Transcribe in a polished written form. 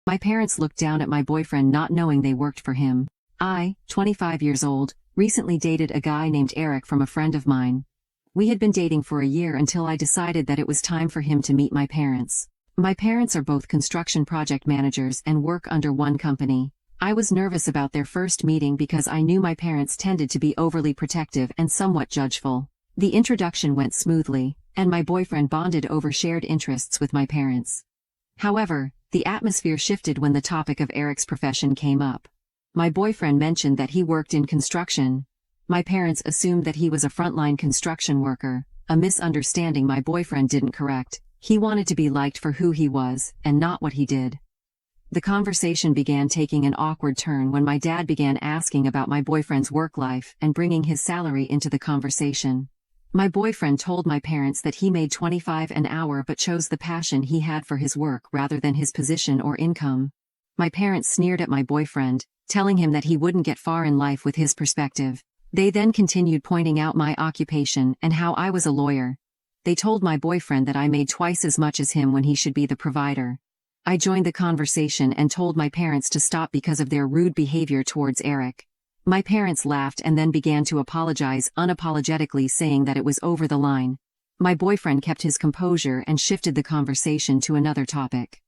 My parents looked down at my boyfriend not knowing they worked for him. I, 25 years old, recently dated a guy named Eric from a friend of mine. We had been dating for a year until I decided that it was time for him to meet my parents. My parents are both construction project managers and work under one company. I was nervous about their first meeting because I knew my parents tended to be overly protective and somewhat judgeful. The introduction went smoothly, and my boyfriend bonded over shared interests with my parents. However, the atmosphere shifted when the topic of Eric's profession came up. My boyfriend mentioned that he worked in construction. My parents assumed that he was a frontline construction worker, a misunderstanding my boyfriend didn't correct. He wanted to be liked for who he was, and not what he did. The conversation began taking an awkward turn when my dad began asking about my boyfriend's work life and bringing his salary into the conversation. My boyfriend told my parents that he made $25 an hour but chose the passion he had for his work rather than his position or income. My parents sneered at my boyfriend, telling him that he wouldn't get far in life with his perspective. They then continued pointing out my occupation and how I was a lawyer. They told my boyfriend that I made twice as much as him when he should be the provider. I joined the conversation and told my parents to stop because of their rude behavior towards Eric. My parents laughed and then began to apologize unapologetically, saying that it was over the line. My boyfriend kept his composure and shifted the conversation to another topic.